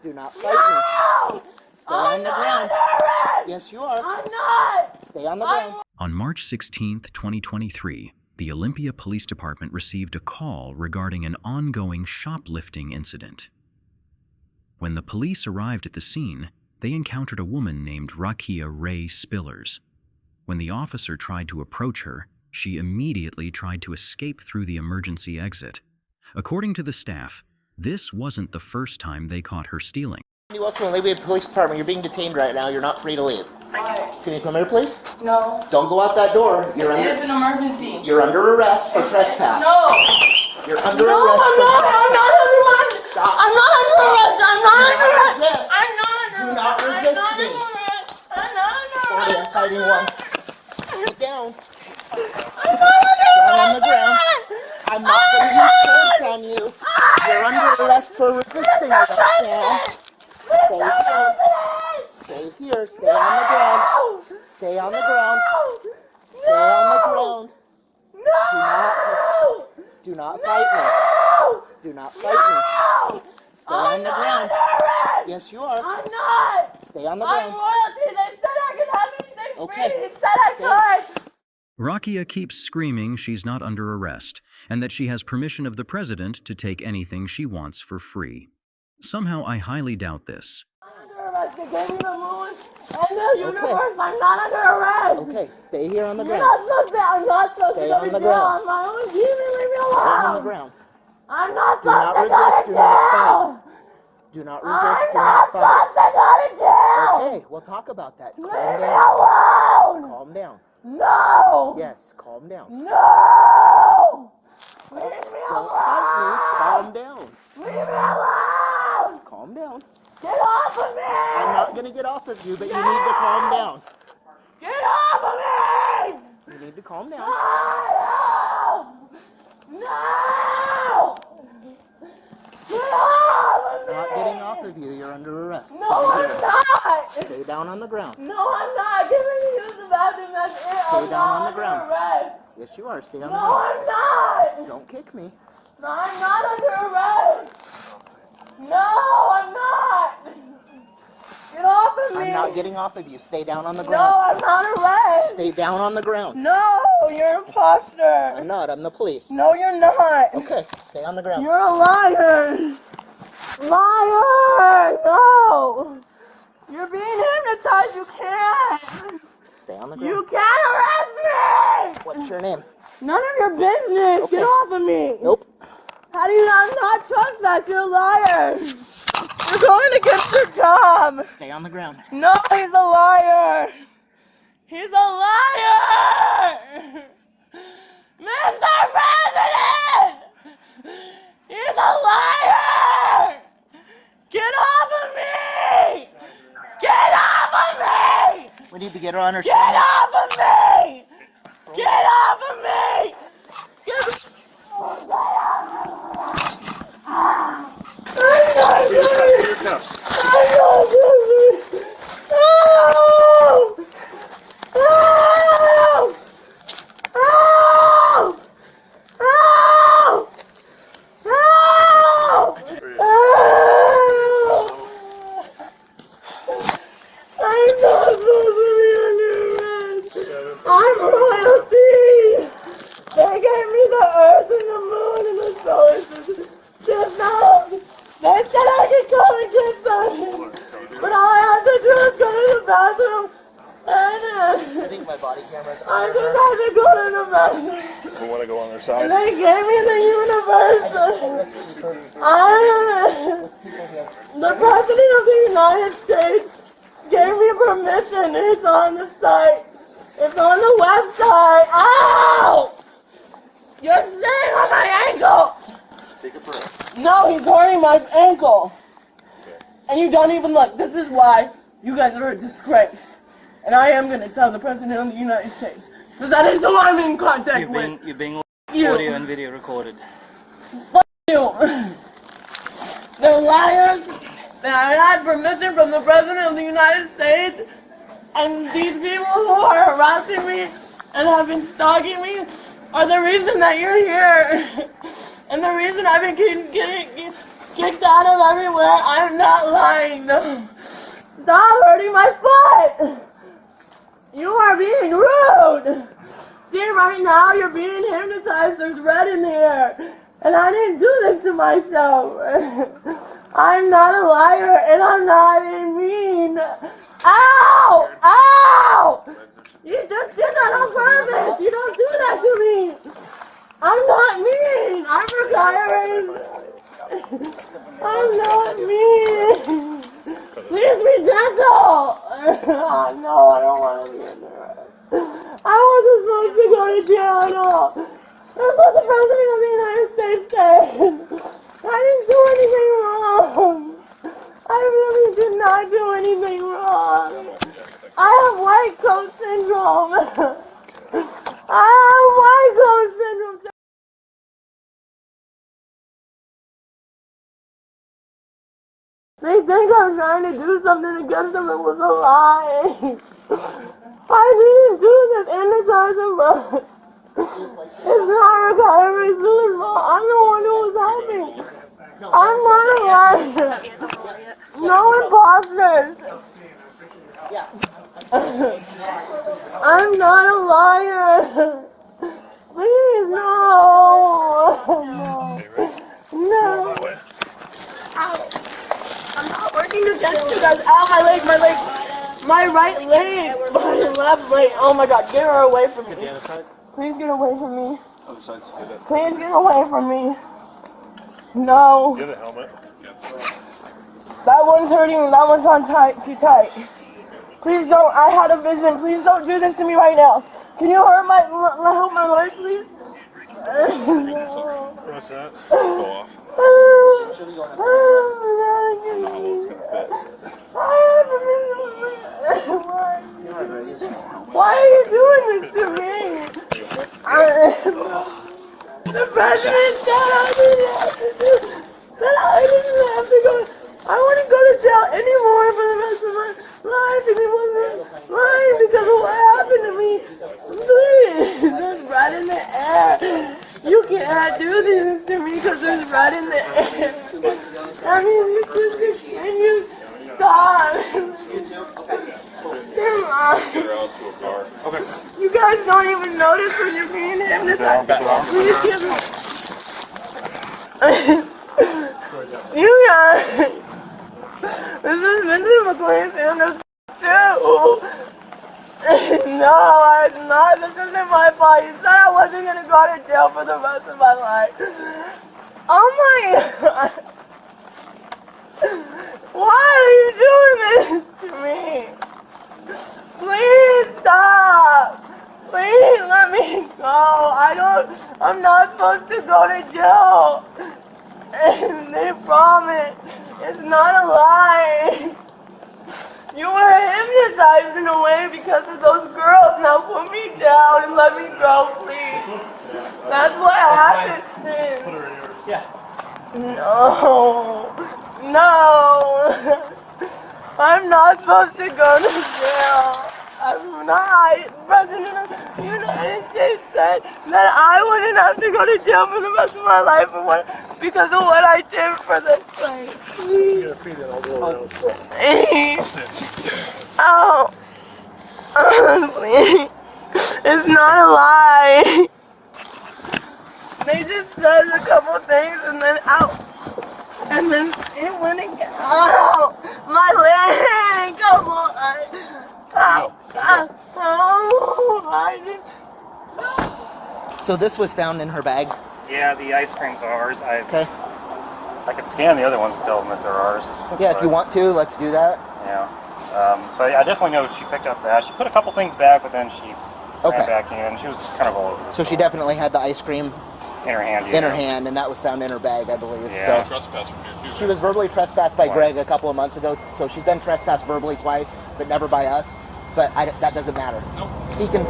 Do not fight me. Stay on the ground. Yes, you are. I'm not. Stay on the ground. On March 16, 2023, the Olympia Police Department received a call regarding an ongoing shoplifting incident. When the police arrived at the scene, they encountered a woman named Racquiah Ray Spillers. When the officer tried to approach her, she immediately tried to escape through the emergency exit. According to the staff, this wasn't the first time they caught her stealing. You also want to leave the police department. You're being detained right now. You're not free to leave. Why? Can you come here, please? No. Don't go out that door. It is an emergency. You're under arrest for trespass. No. You're under arrest for trespass. I'm not under arrest. Stop. I'm not under arrest. I'm not under arrest. Resist. I'm not under Do not resist me. I'm not under arrest. I'm fighting one. Get down. I'm not under Down arrest. on the ground. I'm not going to use force on you. You're under arrest for resisting arrest now. Stay here. Stay here. Stay on the ground. Stay on the ground. Stay on the ground. No. Do not fight me. Do not fight me. Stay on the ground. Yes, you are. I'm not. Stay on the I'm ground. royalty. They said I could have anything Okay. free. They said I could. Racquiah keeps screaming she's not under arrest and that she has permission of the president to take anything she wants for free. Somehow I highly doubt this. I'm under arrest. They gave me the moon and the universe. I'm not under arrest. Okay, stay here on the You're ground. not supposed to. I'm not supposed Stay to go on to the jail ground. on my own. Leave me alone. Stay on the ground. I'm not Do not supposed to resist. go Do to not jail. fight. Do not resist. I'm Do not not fight. supposed to go to jail. Okay, we'll talk about that. Leave Calm me down. alone. Calm down. No. Yes, calm down. No. Leave me Don't alone. fight me. Calm down. Leave me alone. Calm down. Get off of me. I'm not going to get off of you, but you need to calm down. Get off of me. You need to calm down. No. No. Get off of me. I'm not getting off of you. You're under arrest. No, Stay I'm here. not. Stay down on the ground. No, I'm not. Give me to use the bathroom. That's it. Stay I'm down not on the under ground. arrest. Yes, you are. Stay on the No, ground. I'm not. Don't kick me. No, I'm not under arrest. No, I'm not. Get off of me. I'm not getting off of you. Stay down on the No, ground. I'm not arrested. Stay down on the ground. No, you're an imposter. I'm not. I'm the police. No, you're not. Okay, stay on the ground. You're a liar. Liar. No. You're being hypnotized. You can't. Stay on the You ground. can't arrest me. What's your name? None of your business. Okay. Get off of me. Nope. How do you not trespass? You're a liar. You're going against your job. Stay on the ground. No, he's a liar. He's a liar. Mr. President. He's a liar. Get off of me. Get off of me. We need to get her on her Get side. off of me. Get off of me. Get I'm royalty! They gave me the earth and the moon and the solar system just now. They said I could come and get something, but all I had to do was go to the bathroom and I think my body camera's I on just her. had to go to the bathroom. We want to go on their And side. they gave me the universe. The President of the United States gave me permission. It's on the site. It's on the website. Ow! You're sitting on my ankle. Take a breath. No, he's hurting my ankle. And you don't even look. This is why you guys are a disgrace. And I am going to tell the President of the United States. Because that is who I'm in contact with. You're being You. audio and video recorded. Fuck you. They're liars. That I had permission from the President of the United States. And these people who are harassing me and have been stalking me are the reason that you're here. And the reason I've been getting kicked out of everywhere. I'm not lying. No. Stop hurting my foot. You are being rude. See, right now you're being hypnotized. There's red in here. And I didn't do this to myself. I'm not a liar and I'm not mean. Ow! Ow! You just did that on purpose. You don't do that to me. I'm not mean. I'm retiring. I'm not mean. Please be gentle. Oh, no, I don't want to be in there. I wasn't supposed to go to jail at all. That's what the President of the United States said. I didn't do anything wrong. I really did not do anything wrong. I have white coat syndrome. I have white coat syndrome. They think I'm trying to do something against them. It was a lie. I didn't do this hypnotism. It's not recovery fault. I'm the one who was helping. I'm not a liar. No imposters. I'm not a liar. Please, no. No. Ow. I'm not working against you guys. Ow, my leg. My right leg. My left leg. Oh my God, get her away from me. Please get away from me. Please get away from me. No. You have a helmet? That one's hurting. That one's on tight. Too tight. Please don't. I had a vision. Please don't do this to me right now. Can you help my leg, please? What's that? Go off. Why are you doing this to me? The president said I didn't have to go. I wouldn't go to jail anymore for the rest of my life, and it wasn't lying because of what happened to me. Please, there's red in the air. You can't do this to me because there's red in the air. I mean, you just continue. Stop. Come on. Okay. You guys don't even notice when you're being hypnotized. Please give me. You guys. This is Vincent McLean's Sanders too. No, I'm not. This isn't my fault. You said I wasn't going to go to jail for the rest of my life. Oh my God. Why are you doing this to me? Please stop. Please let me go. I'm not supposed to go to jail. And they promise. It's not a lie. You were hypnotized in a way because of those girls. Now put me down and let me go, please. That's what happened. Yeah. No. No. I'm not supposed to go to jail. I'm not. The President of the United States said that I wouldn't have to go to jail for the rest of my life because of what I did for this place. Oh. Please. It's not a lie. They just said a couple things and then out. And then it went again. Oh, my leg. Come on. So this was found in her bag? Yeah, the ice cream's ours. Okay. I could scan the other ones and tell them that they're ours. Yeah, if you want to, let's do that. Yeah. But I definitely know she picked up that. She put a couple things back, but then she ran back in. She was kind of all over. So she definitely had the ice cream in her hand. In her hand, and that was found in her bag, I believe. Yeah. So Trespass from here too. she was verbally trespassed by Twice. Greg a couple of months ago. So she's been trespassed verbally twice, but never by us. But that doesn't matter. Nope. He can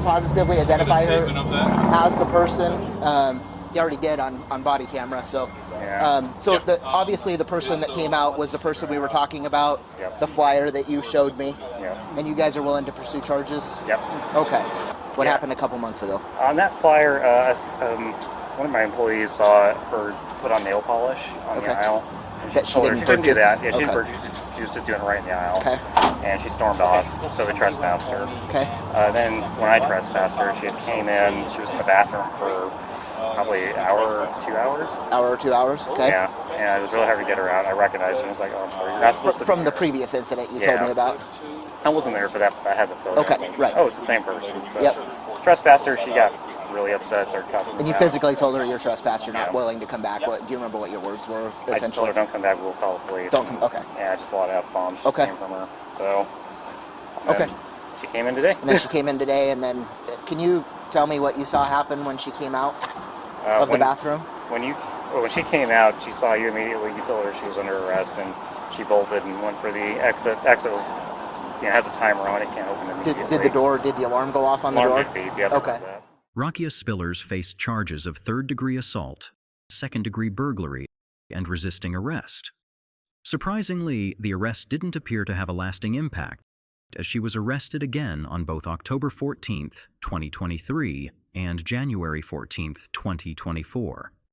positively identify her Statement of that. as the person. He already did on body camera. So, Yeah. Obviously the person that came out was the person we were talking about. Yep. The flyer that you showed me. Yeah. And you guys are willing to pursue charges? Yep. Okay. What Yeah. happened a couple months ago? On that flyer, one of my employees saw her put on nail polish on the aisle. And That she told her didn't she couldn't do purchase? that. Yeah, she didn't Okay. purchase. She was just doing it right in the aisle. Okay. And she stormed off, so we trespassed her. Okay. Then when I trespassed her, she had came in. She was in the bathroom for probably an hour or 2 hours. Hour or 2 hours? Okay. Yeah, and it was really hard to get her out. I recognized her. I was like, "Oh, I'm sorry, you're not supposed to." From be the here." previous incident you told Yeah. me about? I wasn't there for that, but I had the photo. Okay, right. Oh, it's the same person. So Yep. trespassed her. She got really upset, started cussing. And you me out. physically told her you're trespassed, you're not Yeah. willing to come back. What, do you remember what your words were, I just told essentially? her, "Don't come back. We'll call the police." Don't come, okay. Yeah, just a lot of F-bombs Okay. came from her. So. Okay. then She came in today. And then she came in today, and then, can you tell me what you saw happen when she came out of the when- bathroom? When she came out, she saw you immediately. You told her she was under arrest, and she bolted and went for the exit. Exit was, has a timer on it. Can't open immediately. Did the alarm go off on the Alarm door? did beep. Yep, Okay. that. Racquiah Spillers faced charges of third-degree assault, second-degree burglary, and resisting arrest. Surprisingly, the arrest didn't appear to have a lasting impact, as she was arrested again on both October 14th, 2023 and January 14th, 2024.